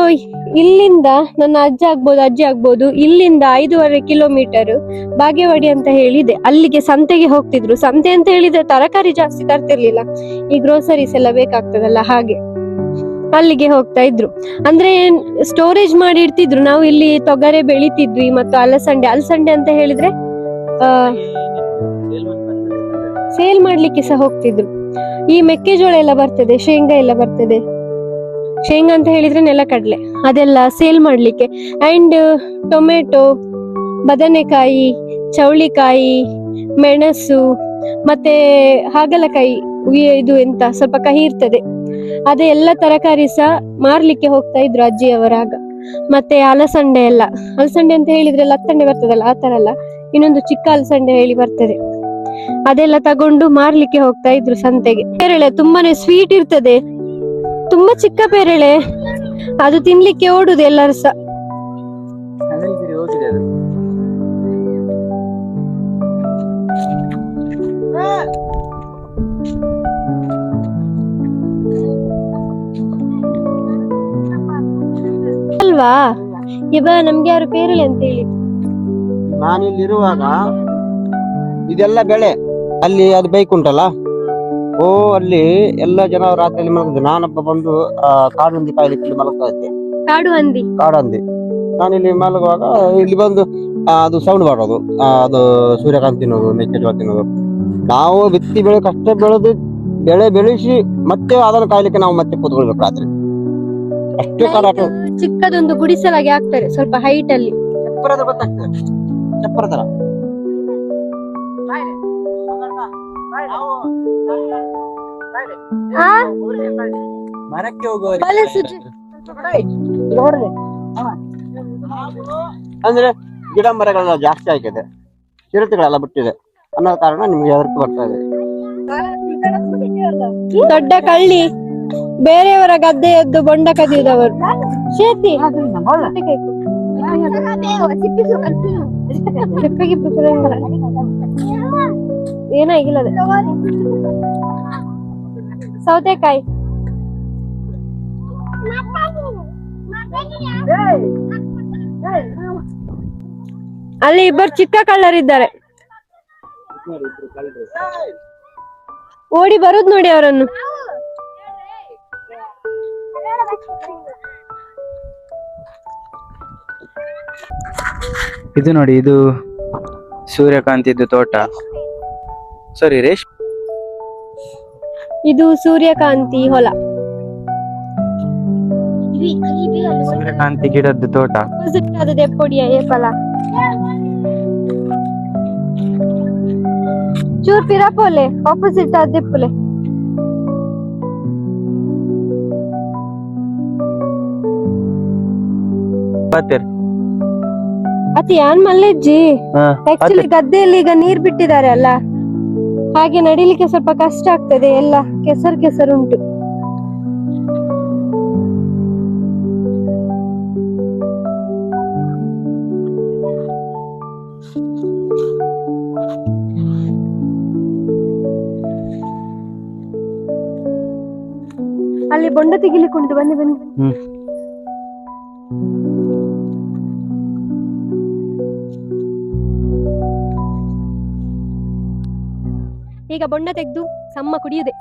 ಇಲ್ಲಿಂದ ನನ್ನ ಅಜ್ಜಿ ಆಗ್ಬೋದು ಇಲ್ಲಿಂದ 5.5 ಕಿಲೋಮೀಟರ್ ಬಾಗೇವಾಡಿ ಅಂತ ಹೇಳಿದೆ. ಅಲ್ಲಿಗೆ ಸಂತೆಗೆ ಹೋಗ್ತಿದ್ರು. ಸಂತೆ ಅಂತ ಹೇಳಿದ್ರೆ ತರಕಾರಿ ಜಾಸ್ತಿ ತರ್ತಿರ್ಲಿಲ್ಲ, ಈ ಗ್ರೋಸರೀಸ್ ಎಲ್ಲ ಬೇಕಾಗ್ತದಲ್ಲ, ಹಾಗೆ ಅಲ್ಲಿಗೆ ಹೋಗ್ತಾ ಇದ್ರು. ಅಂದ್ರೆ ಸ್ಟೋರೇಜ್ ಮಾಡಿ ಇಡ್ತಿದ್ರು. ನಾವು ಇಲ್ಲಿ ತೊಗರೆ ಬೆಳಿತಿದ್ವಿ ಮತ್ತು ಅಲಸಂಡೆ ಅಂತ ಹೇಳಿದ್ರೆ ಸೇಲ್ ಮಾಡ್ಲಿಕ್ಕೆ ಸಹ ಹೋಗ್ತಿದ್ರು. ಈ ಮೆಕ್ಕೆಜೋಳ ಎಲ್ಲ ಬರ್ತದೆ, ಶೇಂಗಾ ಎಲ್ಲ ಬರ್ತದೆ. ಶೇಂಗಾ ಅಂತ ಹೇಳಿದ್ರೆ ನೆಲಕಡಲೆ, ಅದೆಲ್ಲ ಸೇಲ್ ಮಾಡ್ಲಿಕ್ಕೆ. ಅಂಡ್ ಟೊಮೆಟೊ, ಬದನೆಕಾಯಿ, ಚೌಳಿಕಾಯಿ, ಮೆಣಸು ಮತ್ತೆ ಹಾಗಲಕಾಯಿ, ಇದು ಎಂತ ಸ್ವಲ್ಪ ಕಹಿ ಇರ್ತದೆ, ಅದೇ ಎಲ್ಲ ತರಕಾರಿ ಸಹ ಮಾರ್ಲಿಕ್ಕೆ ಹೋಗ್ತಾ ಇದ್ರು ಅಜ್ಜಿಯವರಾಗ. ಮತ್ತೆ ಅಲಸಂಡೆ ಅಂತ ಹೇಳಿದ್ರೆ ಲತ್ತಂಡೆ ಬರ್ತದಲ್ಲ, ಆ ತರ ಅಲ್ಲ, ಇನ್ನೊಂದು ಚಿಕ್ಕ ಅಲಸಂಡೆ ಹೇಳಿ ಬರ್ತದೆ, ಅದೆಲ್ಲ ತಗೊಂಡು ಮಾರ್ಲಿಕ್ಕೆ ಹೋಗ್ತಾ ಇದ್ರು ಸಂತೆಗೆ. ಪೇರಳೆ ತುಂಬಾನೇ ಸ್ವೀಟ್ ಇರ್ತದೆ, ತುಂಬಾ ಚಿಕ್ಕ ಪೇರಳೆ, ಅದು ತಿನ್ಲಿಕ್ಕೆ ಓಡುದು ಎಲ್ಲರೂ ಸಹ. ಅಲ್ವಾ, ಇವಾಗ ನಮ್ಗೆ ಯಾರು ಪೇರಳೆ ಅಂತ ಹೇಳಿ. ನಾನಿಲ್ಲಿರುವಾಗ ಇದೆಲ್ಲ ಬೆಳೆ ಅಲ್ಲಿ ಅದು ಬೈಕ್ ಉಂಟಲ್ಲ, ಅಲ್ಲಿ ಎಲ್ಲ ಜನ ರಾತ್ರಿಯಲ್ಲಿ ಮಲಗಿದ್ರು. ನಾನೊಬ್ಬ ಬಂದು ಕಾಡು ಕಾಯ್ಲಿಕ್ಕೆ ಮಲಗ್ತಾ ಇದ್ದೆ. ಕಾಡು ಹಂದಿ. ನಾನಿಲ್ಲಿ ಮಲಗುವಾಗ ಇಲ್ಲಿ ಬಂದು ಅದು ಸೌಂಡ್ ಮಾಡೋದು, ಅದು ಸೂರ್ಯಕಾಂತಿ ತಿನ್ನೋದು, ಮೆಕ್ಕೆಜೋಳ ತಿನ್ನೋದು. ನಾವು ಬಿತ್ತಿ ಕಷ್ಟ ಬೆಳೆ ಬೆಳೆಸಿ ಮತ್ತೆ ಅದನ್ನು ಕಾಯ್ಲಿಕ್ಕೆ ನಾವು ಮತ್ತೆ ಕೂತ್ಕೊಳ್ಬೇಕು ರಾತ್ರಿ. ಅಷ್ಟೇ ಕಾಡಾಟ. ಚಿಕ್ಕದೊಂದು ಗುಡಿಸಲಾಗಿ ಆಗ್ತಾರೆ, ಸ್ವಲ್ಪ ಹೈಟ್ ಅಲ್ಲಿ. ಚಪ್ಪರದ ಗೊತ್ತಾಗ್ತದೆ, ಚಪ್ಪರ ತರ. ಮರಕ್ಕೆ ಹೋಗುವವರಿಗೆ ಬಲೆ ಸುಜಿ. ಅಂದ್ರೆ ಗಿಡ ಮರಗಳೆಲ್ಲ ಜಾಸ್ತಿ ಆಗಿದೆ, ಚಿರತೆಗಳೆಲ್ಲ ಬಿಟ್ಟಿದೆ ಅನ್ನೋ ಕಾರಣ ನಿಮ್ಗೆ ಹೆದರಿಕೆ ಬರ್ತಾ ಇದೆ. ದೊಡ್ಡ ಕಳ್ಳಿ ಬೇರೆಯವರ ಗದ್ದೆಯದ್ದು ಬೊಂಡ ಕದಿಯುದವರು. ಶೇತಿ ಏನಾಗಿಲ್ಲ ಸೌತೆಕಾಯಿ. ಅಲ್ಲಿ ಇಬ್ಬರು ಚಿಕ್ಕ ಕಳ್ಳರಿದ್ದಾರೆ, ಓಡಿ ಬರುದು ನೋಡಿ ಅವರನ್ನು. ಇದು ನೋಡಿ, ಇದು ಸೂರ್ಯಕಾಂತಿದ್ದು ತೋಟ. ಸಾರಿ ರೇಷ್ಮೆ. ಇದು ಸೂರ್ಯಕಾಂತಿ ಹೊಲ, ಸೂರ್ಯಕಾಂತಿ ಗಿಡದ್ದು ತೋಟ. ಅದು ದೆಪ್ಪೊಡಿಯ ಏಪಲ ಚೂರ್ ಪಿರಪೋಲೆ ಆಪೋಸಿಟ್ ದೆಪ್ಪುಲೆ. ಅತಿ ಯಾನ್ ಮಲ್ಲೆಜ್ಜಿ ಆಕ್ಚುಲಿ ಗದ್ದೆಯಲ್ಲಿ ಈಗ ನೀರ್ ಬಿಟ್ಟಿದ್ದಾರೆ ಅಲ್ಲ, ಹಾಗೆ ನಡಿಲಿಕ್ಕೆ ಸ್ವಲ್ಪ ಕಷ್ಟ ಆಗ್ತದೆ, ಎಲ್ಲ ಕೆಸರು ಕೆಸರು ಉಂಟು. ಅಲ್ಲಿ ಬೊಂಡ ತೆಗಿಲಿಕ್ಕುಂಟು, ಬನ್ನಿ ಬನ್ನಿ. ಈಗ ಬೊಂಡ ತೆಗ್ದು ಸಮ್ಮ ಕುಡಿಯುದೆ.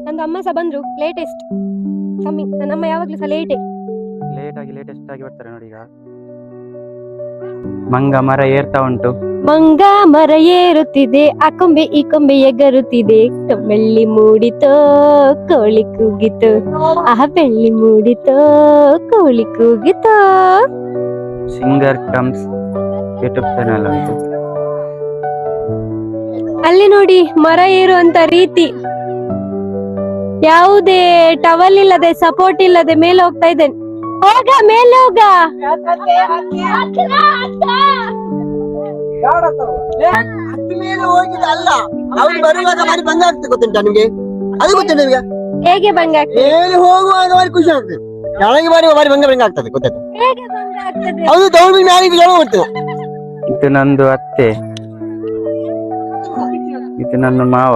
ನಂದು ಅಮ್ಮ ಸಹ ಬಂದ್ರು, ಲೇಟೆಸ್ಟ್ ಕಮ್ಮಿ. ನನ್ನ ಅಮ್ಮ ಯಾವಾಗ್ಲೂ ಸಹ ಲೇಟೆಸ್ಟ್ ಆಗಿ ಬರ್ತಾರೆ ನೋಡಿ. ಈಗ ಮಂಗ ಮರ ಏರ್ತಾ ಉಂಟು. ಮಂಗ ಮರ ಏರುತ್ತಿದೆ, ಆ ಕೊಂಬೆ ಈ ಕೊಂಬೆ ಎಗರುತ್ತಿದೆ, ಬೆಳ್ಳಿ ಮೂಡಿತೋ ಕೋಳಿ ಕೂಗಿತು, ಬೆಳ್ಳಿ ಮೂಡಿತೋ ಕೋಳಿ ಕೂಗಿತೋ. ಸಿಂಗರ್ ಕಮ್ಸ್ ಯೂಟ್ಯೂಬ್ ಚಾನೆಲ್ ಅಂತ. ಅಲ್ಲಿ ನೋಡಿ ಮರ ಏರುವಂತ ರೀತಿ, ಯಾವುದೇ ಟವಲ್ ಇಲ್ಲದೆ ಸಪೋರ್ಟ್ ಇಲ್ಲದೆ ಮೇಲೆ ಹೋಗ್ತಾ ಇದ್ದೇನೆ. ಹೋಗ ಮೇಲೆ ಹೋಗ. ಅಲ್ಲ, ಅವ್ರು ಬರುವಾಗ ಬಾರಿ ಭಂಗ ಆಗ್ತದೆ, ಗೊತ್ತುಂಟಾ ನಿಮ್ಗೆ? ಅದು ಗೊತ್ತುಂಟ ನಿಮ್ಗೆ? ಹೇಗೆ ಭಂಗ ಆಗ್ತದೆ? ಮೇಲೆ ಹೋಗುವಾಗ ಬಾರಿ ಖುಷಿ ಆಗ್ತದೆ, ಕೆಳಗೆ ಬಾರಿ ಭಂಗ ಆಗ್ತದೆ, ಗೊತ್ತಾಯ್ತು? ಹೇಗೆ ಭಂಗ ಆಗ್ತದೆ? ಅದು ದೌಡ್ ಮ್ಯಾಲಿಗೆ ಜನ ಬರ್ತದೆ. ಇದು ನಂದು ಅತ್ತೆ, ಇದು ನನ್ನ ಮಾವ.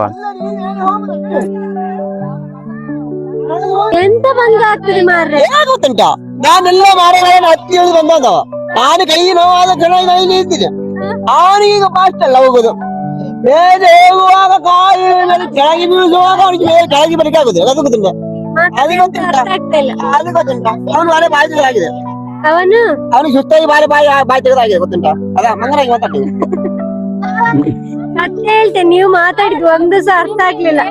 ಎಂತ ಭಂಗ ಆಗ್ತದೆ ಮಾರ್ರೆ? ಗೊತ್ತುಂಟ, ನಾನೆಲ್ಲ ಮಾರಗಳನ್ನು ಹತ್ತಿ ಹೇಳಿ ಬಂದವ, ನಾನು ಕೈ ನೋವಾದ ಜನ ನಿಂತಿದ್ದೆ, ಅವನಿಗೀಗ ಫಾಸ್ಟ್ ಅಲ್ಲ ಹೋಗುದು. ಮೇಲೆ ಹೋಗುವಾಗ ಕಾಯಿ ಕೆಳಗೆ ಬೀಳುವಾಗ ಅವನಿಗೆ ಮೇಲೆ ಕೆಳಗೆ ಬರಲಿಕ್ಕೆ ಆಗುದು. ಅದು ಗೊತ್ತುಂಟ, ಅದು ಗೊತ್ತುಂಟ, ಅದು ಗೊತ್ತುಂಟ. ಅವನು ಬಾರಿ ಬಾಯಿ ತೆಗೆದಾಗಿದೆ, ಅವನಿಗೆ ಸುತ್ತಾಗಿ ಬಾಯಿ ತೆಗೆದಾಗಿದೆ, ಗೊತ್ತುಂಟ? ಅದ ಮಂಗನಾಗಿ ಮಾತಾಡ್ತೀನಿ. ಮತ್ತೆ ಹೇಳ್ತೇನೆ, ನೀವು ಮಾತಾಡಿದ್ದು ಒಂದು ಸಹ ಅರ್ಥ ಆಗ್ಲಿಲ್ಲ.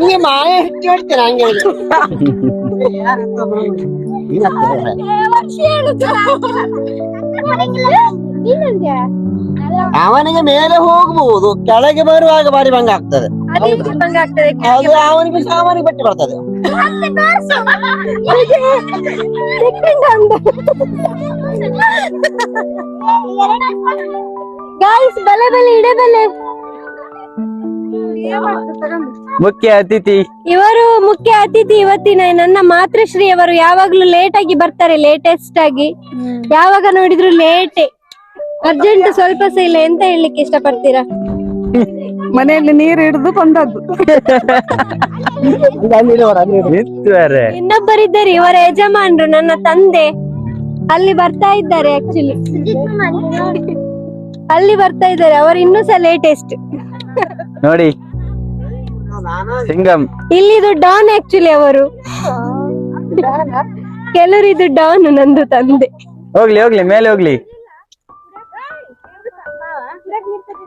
ನೀ ಮಾಯ ಹೆಚ್ಚು ಹೇಳ್ತೀರ ಹಂಗೆ. ಅವನಿಗೆ ಮೇಲೆ ಹೋಗಬಹುದು, ಕೆಳಗೆ ಬರುವಾಗ ಬಾರಿ ಭಂಗ ಆಗ್ತದೆ. ಅದು ಅವನಿಗೆ ಸಾಮಾನಿಗೆ ಬಟ್ಟೆ ಬರ್ತದೆ. ಬೆಲೆ ಬೆಲೆ ಇಡೆ ಬೆಲೆ. ಮುಖ್ಯ ಅತಿಥಿ ಇವರು ಮುಖ್ಯ ಅತಿಥಿ ಇವತ್ತಿನ. ನನ್ನ ಮಾತೃಶ್ರೀ ಅವರು ಯಾವಾಗ್ಲೂ ಲೇಟ್ ಆಗಿ ಬರ್ತಾರೆ, ಲೇಟೆಸ್ಟ್ ಆಗಿ. ಯಾವಾಗ ನೋಡಿದ್ರು ಲೇಟೆ, ಅರ್ಜೆಂಟ್ ಸ್ವಲ್ಪ ಸಹ ಇಲ್ಲ. ಎಂತ ಹೇಳಲಿಕ್ಕೆ ಇಷ್ಟಪಡ್ತೀರಾ? ಮನೆಯಲ್ಲಿ ನೀರು ಹಿಡಿದು ಬಂದದ್ದು. ಇನ್ನೊಬ್ಬರಿದ್ದಾರೆ, ಇವರ ಯಜಮಾನ್ರು ನನ್ನ ತಂದೆ. ಅಲ್ಲಿ ಬರ್ತಾ ಇದ್ದಾರೆ, ಆಕ್ಚುಲಿ ಅಲ್ಲಿ ಬರ್ತಾ ಇದ್ದಾರೆ. ಅವರು ಇನ್ನೂ ಸಹ ಲೇಟೆಸ್ಟ್ ನೋಡಿ. ಸಿಂಗಂ ಇಲ್ಲಿದು ಡಾನ್ ಆಕ್ಚುಲಿ ಅವರು. ಕೆಲವರಿದು ಡಾನ್ ನಂದು ತಂದೆ. ಹೋಗ್ಲಿ ಮೇಲೆ ಹೋಗ್ಲಿ.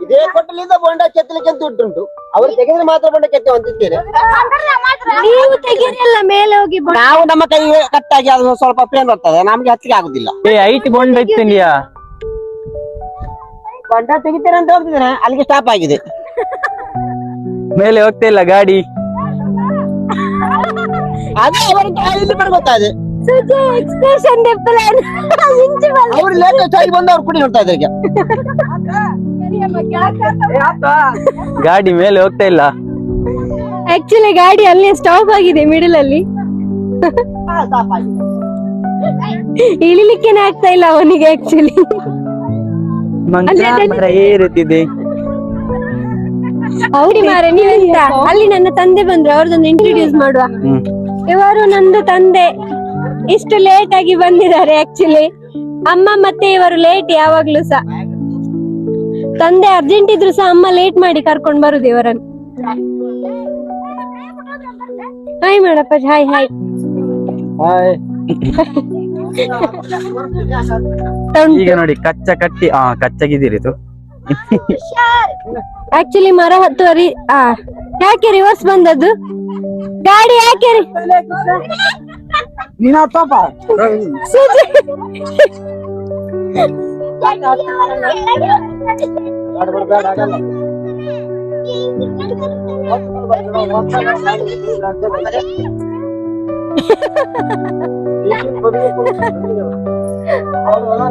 ಇದೇ ಕೊಟ್ಟಲಿಂದ ಬೊಂಡ ಕೆತ್ತಲಿಕ್ಕೆ ಅಂತ ಉಂಟುಂಟು, ಅವರು ತೆಗೆದ್ರೆ ಮಾತ್ರ ಬೊಂಡ ಕೆತ್ತ ಅಂತಿದ್ದೇನೆ. ನೀವು ತೆಗೀರಲ್ಲ ಮೇಲೆ ಹೋಗಿ. ನಾವು ನಮ್ಮ ಕೈ ಕಟ್ಟಾಗಿ ಅದು ಸ್ವಲ್ಪ ಪೇನ್ ಬರ್ತದೆ, ನಮ್ಗೆ ಹತ್ತಿಗೆ ಆಗುದಿಲ್ಲ. ಐಟ್ ಬೊಂಡ ಇತ್ತಿಂಡಿಯಾ ಬೊಂಡ ತೆಗಿತೇನೆ ಅಂತ ಹೋಗ್ತಿದ್ದೇನೆ, ಅಲ್ಲಿಗೆ ಸ್ಟಾಪ್ ಆಗಿದೆ. ಮೇಲೆ ಹೋಗ್ತಾ ಇಲ್ಲ ಗಾಡಿ. ಅದು ಅವರ ಇಲ್ಲಿ ಗೊತ್ತಾದೆ ಸುಜಿ ಎಕ್ಸ್ಪ್ರೆಷನ್ ಪ್ಲಾನ್ ಅವ್ರು ಲೇಟೆಸ್ಟ್ ಆಗಿ ಬಂದು ಅವ್ರು ಕುಡಿ ನೋಡ್ತಾ ಇದ್ದಾರೆ ಈಗ. ಗಾಡಿ ಮೇಲೆ ಹೋಗ್ತಾ ಇಲ್ಲ. ಆಕ್ಚುಲಿ ಗಾಡಿ ಅಲ್ಲಿ ಸ್ಟಾಪ್ ಆಗಿದೆ ಮಿಡಲ್ ಅಲ್ಲಿ. ಇಳಿಲಿಕ್ಕೇನೆ ಆಗ್ತಾ ಇಲ್ಲ ಅವನಿಗೆ ಆಕ್ಚುಲಿ. ಮಂಗಳ ಏರುತ್ತಿದೆ. ಹೌದಿ ಮಾರೆ ನೀವೆಂತ ಅಲ್ಲಿ ನನ್ನ ತಂದೆ ಬಂದ್ರು, ಅವ್ರದೊಂದು ಇಂಟ್ರೊಡ್ಯೂಸ್ ಮಾಡುವ. ಇವರು ನಂದು ತಂದೆ, ಇಷ್ಟು ಲೇಟ್ ಆಗಿ ಬಂದಿದ್ದಾರೆ. ಆಕ್ಚುಲಿ ಅಮ್ಮ ಮತ್ತೆ ಇವರು ಲೇಟ್ ಯಾವಾಗ್ಲೂ ಸಹ. ತಂದೆ ಅರ್ಜೆಂಟ್ ಇದ್ರು ಸಹ ಅಮ್ಮ ಲೇಟ್ ಮಾಡಿ ಕರ್ಕೊಂಡ್ ಬರುದು ಇವರನ್ನು. ಹಾಯ್ ಮಾಡಪ್ಪ, ಹಾಯ್ ಹಾಯ್. ಈಗ ನೋಡಿ ಕಚ್ಚ ಕಟ್ಟಿ ಕಚ್ಚಗಿದ್ದೀರಿತು. ಆಕ್ಚುಲಿ ಮರ ಹತ್ತುವರಿ ಯಾಕೆ ರಿವರ್ಸ್ ಬಂದದ್ದು ಗಾಡಿ? ಯಾಕೆ ಸುಜಿ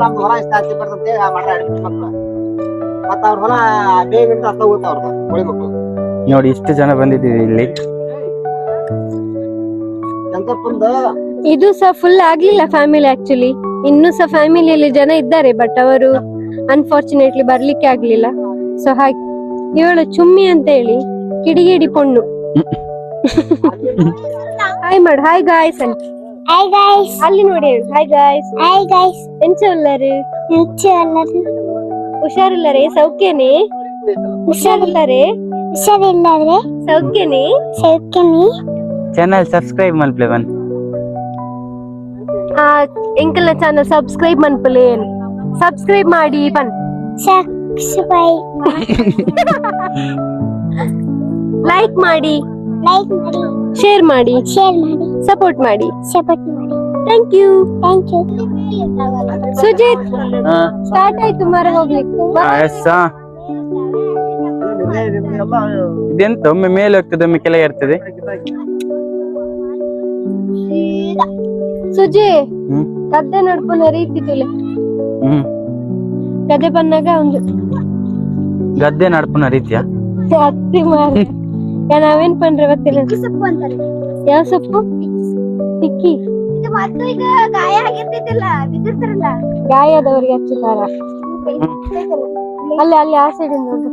ನಮ್ದು ಹೊಲ ಇಷ್ಟ ಆಸ್ತಿ ಬರ್ತಂತೆ ಮಕ್ಳು ಮತ್ತ ಅವ್ರ ಹೊಲ ಬೇಗ ಅರ್ಥ ಹೋಗುತ್ತೆ ಅವ್ರದ್ದು ಹೊಳಿ ಮಕ್ಳು. ನೋಡಿ ಇಷ್ಟು ಜನ ಬಂದಿದ್ದೀವಿ ಇಲ್ಲಿ. ಇದು ಸಹ ಫುಲ್ ಆಗ್ಲಿಲ್ಲ ಫ್ಯಾಮಿಲಿ. ಆಕ್ಚುಲಿ ಇನ್ನು ಸಹ ಫ್ಯಾಮಿಲಿಯಲ್ಲಿ ಜನ ಇದ್ದಾರೆ, ಬಟ್ ಅವರು ಅನ್ಫಾರ್ಚುನೇಟ್ಲಿ ಬರ್ಲಿಕ್ಕೆ ಆಗ್ಲಿಲ್ಲ. ಸೊ ಹಾಗೆ ಇವಳು ಚುಮ್ಮಿ ಅಂತ ಹೇಳಿ ಕಿಡಿಗೇಡಿ ಪೊಣ್ಣು. ಹಾಯ್ ಮಾಡು, ಹಾಯ್ ಗಾಯ್ಸ್ ಅಂತ. Hi guys. ಅಲ್ಲಿ ನೋಡಿ ಹೇಳು, ಹಾಯ್ ಗಾಯ್ಸ್. Hi guys. ಎಂಚ ಉಳ್ಳರು? ಹುಷಾರಿಲ್ಲರೆ? ಸೌಖ್ಯನೇ? ಹುಷಾರಿಲ್ಲರೆ? ಹುಷಾರಿಲ್ಲರೆ? ಸೌಖ್ಯನೇ? ಸೌಖ್ಯನೇ? ಚಾನಲ್ ಸಬ್ಸ್ಕ್ರೈಬ್ ಮಲ್ಪ್ಲೆ ಬನ್. ಎಂಕಲ್ನ ಚಾನಲ್ ಸಬ್ಸ್ಕ್ರೈಬ್ ಮನ್ಪಲೇನ್, ಸಬ್ಸ್ಕ್ರೈಬ್ ಮಾಡಿ ಬನ್. ಸಬ್ಸ್ಕ್ರೈಬ್ ಲೈಕ್ ಮಾಡಿ, ಲೈಕ್ ಮಾಡಿ, ಶೇರ್ ಮಾಡಿ, ಶೇರ್ ಮಾಡಿ, ಸಪೋರ್ಟ್ ಮಾಡಿ. ಸಪೋರ್ಟ್ ಮಾಡಿ. Thank you. Thank you. Sujith start ಆಯ್ತು ಮರ ಹೋಗ್ಲಿಕ್ಕೆ. ಇದೆಂತ ಒಮ್ಮೆ ಮೇಲೆ ಹೋಗ್ತದೆ ಒಮ್ಮೆ ಕೆಳಗೆ ಇರ್ತದೆ. ಸುಜಿ ಗದ್ದೆ ನಡ್ಕೊಂಡ ರೀತಿದ್ದಿಲ್ಲ. ಗದ್ದೆ ಬಂದಾಗ ಒಂದು ಗದ್ದೆ ನಡ್ಪುನ ರೀತಿಯ ಹತ್ತಿ ಮಾರಿ ನಾವೇನ್ ಪಂಡ್ರೆ ಗೊತ್ತಿಲ್ಲ. ಸೊಪ್ಪು ಅಂತಾರೆ. ಯಾವ ಸೊಪ್ಪು? ತಿಕ್ಕಿ. ಇದು ಮತ್ತು ಈಗ ಗಾಯ ಆಗಿರ್ತಿದ್ದಿಲ್ಲ, ಬಿದ್ದಿರ್ತಾರಲ್ಲ, ಗಾಯದವ್ರಿಗೆ ಹಚ್ಚುತ್ತಾರ. ಅಲ್ಲಿ ಅಲ್ಲಿ ಆ ಸೈಡ್ ನೋಡು,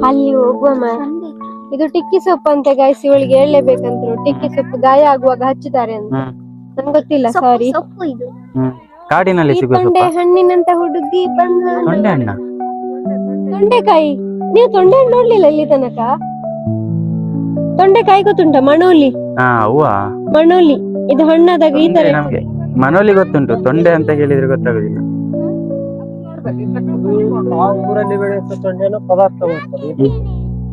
ಅಲ್ಲಿ ಹೋಗುವ. ಇದು ಟಿಕ್ಕಿ ಸೊಪ್ಪು ಅಂತ ಗಾಯ್ಸ್, ಇವಳಿಗೆ ಹೇಳಲೇಬೇಕಂತ. ಟಿಕ್ಕಿ ಸೊಪ್ಪು ಗಾಯ ಆಗುವಾಗ ಹಚ್ಚುತ್ತಾರೆ ಅಂತ ನಂಗೆ ಗೊತ್ತಿಲ್ಲ, ಸಾರಿ. ಸೊಪ್ಪು ಇದು. ಕಾಡಿನಲ್ಲಿ ಸಿಗುವ ತೊಂಡೆ ಹಣ್ಣಿನಂತ ಹುಡುಗಿ ಬಂದ. ತೊಂಡೆ ಹಣ್ಣ? ತೊಂಡೆಕಾಯಿ. ನೀವು ತೊಂಡೆ ಹಣ್ಣು ನೋಡ್ಲಿಲ್ಲ ಇಲ್ಲಿ ತನಕ? ತೊಂಡೆಕಾಯಿ ಗೊತ್ತುಂಟ? ಮಣೋಲಿ. ಹೂವಾ ಮಣೋಲಿ. ಇದು ಹಣ್ಣಾದಾಗ ಈ ತರ. ನಮ್ಗೆ ಮನೋಲಿ ಗೊತ್ತುಂಟು, ತೊಂಡೆ ಅಂತ ಹೇಳಿದ್ರೆ ಗೊತ್ತಾಗುದಿಲ್ಲ. ಊರಲ್ಲಿ ಬೆಳೆಯುತ್ತ ತೊಂಡೆನ ಪದಾರ್ಥ ಮಾಡ್ತಾರೆ.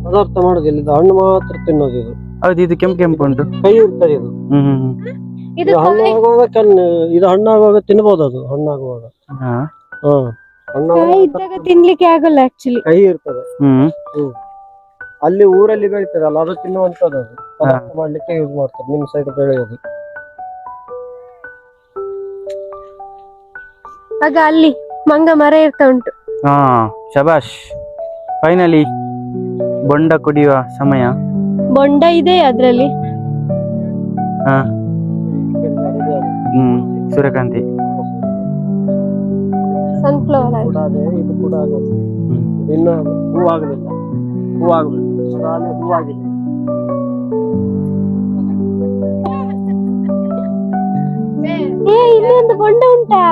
ಪದಾರ್ಥ ಮಾಡೋದಿಲ್ಲ, ಇದು ಹಣ್ಣು ಮಾತ್ರ ತಿನ್ನೋದು. ಇದು ಹೌದು, ಇದು ಕೆಂಪು ಕೆಂಪು ಉಂಟು, ಕೈ ಇರ್ತದೆ ಇದು. ಇದು ಹಣ್ಣಾಗುವಾಗ ಇದು ಹಣ್ಣಾಗುವಾಗ ತಿನ್ಬಹುದು. ಅದು ಹಣ್ಣಾಗುವಾಗ ಕಾಯಿ ಇದ್ದಾಗ ತಿನ್ಲಿಕ್ಕೆ ಆಗಲ್ಲ ಆಕ್ಚುಲಿ. ಕೈ ಇರ್ತದೆ. ಅಲ್ಲಿ ಊರಲ್ಲಿ ಬೆಳಿತದಲ್ಲ, ಅದು ತಿನ್ನುವಂತದ್ದು. ಅದು ಪದಾರ್ಥ ಮಾಡ್ಲಿಕ್ಕೆ ಯೂಸ್ ಮಾಡ್ತಾರೆ. ನಿಮ್ ಸೈಡ್ ಬೆಳೆಯೋದು. ಆಗ ಅಲ್ಲಿ ಮಂಗ ಮರ ಇರ್ತಾ ಉಂಟು. ಶಬಾಷ್, ಫೈನಲಿ ಬೊಂಡ ಕುಡಿಯುವ ಸಮಯ. ಬೊಂಡ ಇದೆ ಅದ್ರಲ್ಲಿ. ಸೂರ್ಯಕಾಂತಿ, ಸನ್ಫ್ಲವರ್ ಆಯಿಲ್. ಇದು ಕೂಡ ಇನ್ನು ಹೂವಾಗಲಿಲ್ಲ. ಹೂವಾಗಬೇಕು, ಹೂವಾಗಿದೆ. ಇಲ್ಲಿ ಒಂದು ಬೊಂಡ ಉಂಟಾ?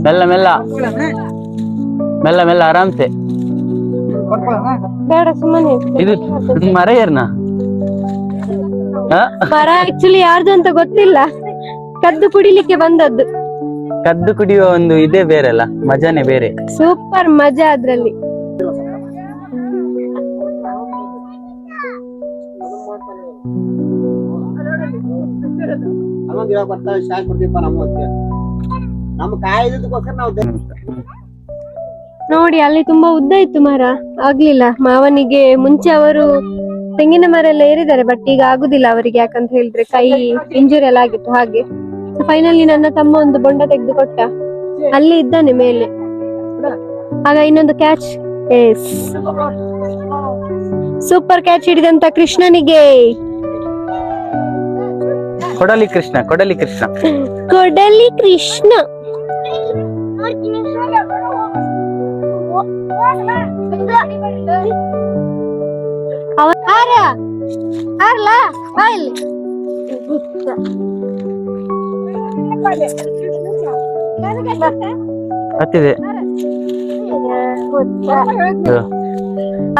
ಮೆಲ್ಲ ಮೆಲ್ಲ ಮೆಲ್ಲ ಮೆಲ್ಲ, ಆರಾಮ್ಸೆ. ಬೇಡ ಸುಮ್ಮನೆ. ಇದು ಮರ ಏರ್ನಾ? ಮರ ಆಕ್ಚುಲಿ ಯಾರ್ದು ಅಂತ ಗೊತ್ತಿಲ್ಲ, ಕದ್ದು ಕುಡಿಲಿಕ್ಕೆ ಬಂದದ್ದು. ಕದ್ದು ಕುಡಿಯುವ ಒಂದು ಇದೇ ಬೇರೆ ಅಲ್ಲ, ಮಜಾನೇ ಬೇರೆ. ಸೂಪರ್ ಮಜಾ ಅದ್ರಲ್ಲಿ. ನಮ್ಮ ಕಾಯ್ದಕ್ಕೋಸ್ಕರ ನಾವು ನೋಡಿ ಅಲ್ಲಿ ತುಂಬಾ ಉದ್ದ ಇತ್ತು ಮರ, ಆಗ್ಲಿಲ್ಲ ಮಾವನಿಗೆ. ಮುಂಚೆ ಅವರು ತೆಂಗಿನ ಮರ ಎಲ್ಲ ಏರಿದ್ದಾರೆ, ಬಟ್ ಈಗ ಆಗುದಿಲ್ಲ ಅವರಿಗೆ, ಯಾಕಂತ ಹೇಳಿದ್ರೆ ಕೈ ಇಂಜುರಿ ಎಲ್ಲ ಆಗಿತ್ತು ಹಾಗೆ. ಫೈನಲಿ ನನ್ನ ತಮ್ಮ ಒಂದು ಬೊಂಡ ತೆಗೆದು ಕೊಟ್ಟ, ಅಲ್ಲಿ ಇದ್ದಾನೆ ಮೇಲೆ. ಆಗ ಇನ್ನೊಂದು ಕ್ಯಾಚ್, ಸೂಪರ್ ಕ್ಯಾಚ್ ಹಿಡಿದಂತ ಕೃಷ್ಣನಿಗೆ. ಕೊಡಲಿ ಕೃಷ್ಣ, ಕೊಡಲಿ ಕೃಷ್ಣ, ಕೊಡಲಿ ಕೃಷ್ಣ. ಹತ್ತಿದೆ.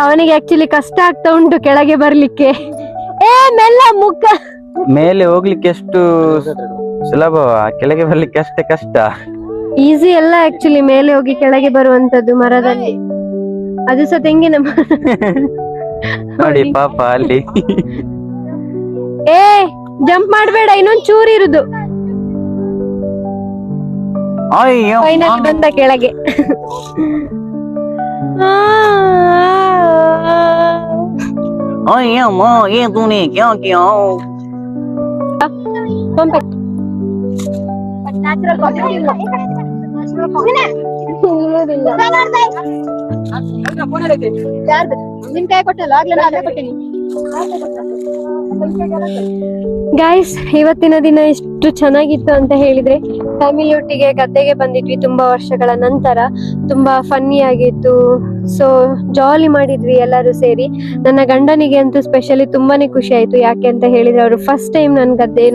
ಅವನಿಗೆ ಆಕ್ಚುಲಿ ಕಷ್ಟ ಆಗ್ತಾ ಉಂಟು ಕೆಳಗೆ ಬರ್ಲಿಕ್ಕೆ. ಮೆಲ್ಲ ಮುಖ ಮೇಲೆ ಹೋಗ್ಲಿಕ್ಕೆ ಎಷ್ಟು ಸುಲಭ, ಕೆಳಗೆ ಬರ್ಲಿಕ್ಕೆ ಅಷ್ಟೇ ಕಷ್ಟ. ಈಸಿ ಎಲ್ಲ ಆಕ್ಚುಲಿ ಮೇಲೆ ಹೋಗಿ ಕೆಳಗೆ ಬರುವಂತದ್ದು ಮರದಲ್ಲಿ, ಅದು ಸಹ ತೆಂಗಿನ ಮರ. ನೋಡಿ ಪಾಪ ಅಲ್ಲಿ. ಜಂಪ್ ಮಾಡ್ಬೇಡ, ಇನ್ನೊಂದ್ ಚೂರು ಇರುದು. ಫೈನಲ್ ಬಂದ ಕೆಳಗೆ. ಗೈಸ್, ಇವತ್ತಿನ ದಿನ ಎಷ್ಟು ಚೆನ್ನಾಗಿತ್ತು ಅಂತ ಹೇಳಿದ್ರೆ, ಫ್ಯಾಮಿಲಿ ಒಟ್ಟಿಗೆ ಗದ್ದೆಗೆ ಬಂದಿದ್ವಿ ತುಂಬಾ ವರ್ಷಗಳ ನಂತರ. ತುಂಬಾ ಫನ್ನಿ ಆಗಿತ್ತು. ಸೊ ಜಾಲಿ ಮಾಡಿದ್ವಿ ಎಲ್ಲರೂ ಸೇರಿ. ನನ್ನ ಗಂಡನಿಗೆ ಅಂತೂ ಸ್ಪೆಷಲಿ ತುಂಬಾನೇ ಖುಷಿ ಆಯ್ತು. ಯಾಕೆ ಅಂತ ಹೇಳಿದ್ರೆ ಅವರು ಫಸ್ಟ್ ಟೈಮ್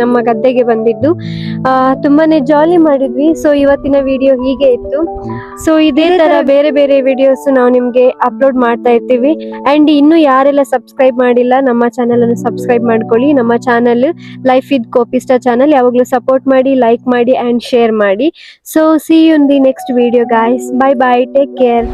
ನಮ್ಮ ಗದ್ದೆಗೆ ಬಂದಿದ್ದು. ತುಂಬಾನೇ ಜಾಲಿ ಮಾಡಿದ್ವಿ. ಸೊ ಇವತ್ತಿನ ವಿಡಿಯೋ ಹೀಗೆ ಇತ್ತು. ಸೊ ಇದೇ ತರ ಬೇರೆ ಬೇರೆ ವಿಡಿಯೋಸ್ ನಾವು ನಿಮ್ಗೆ ಅಪ್ಲೋಡ್ ಮಾಡ್ತಾ ಇರ್ತೀವಿ. ಅಂಡ್ ಇನ್ನು ಯಾರೆಲ್ಲ ಸಬ್ಸ್ಕ್ರೈಬ್ ಮಾಡಿಲ್ಲ, ನಮ್ಮ ಚಾನೆಲ್ ಅನ್ನು ಸಬ್ಸ್ಕ್ರೈಬ್ ಮಾಡ್ಕೊಳ್ಳಿ. ನಮ್ಮ ಚಾನೆಲ್ ಲೈಫ್ ವಿತ್ ಕೋಪಿಸ್ಟ ಚಾನೆಲ್. ಯಾವಾಗ್ಲೂ ಸಪೋರ್ಟ್ ಮಾಡಿ, ಲೈಕ್ ಮಾಡಿ ಅಂಡ್ ಶೇರ್ ಮಾಡಿ. So see you in the next video guys. Bye bye, take care.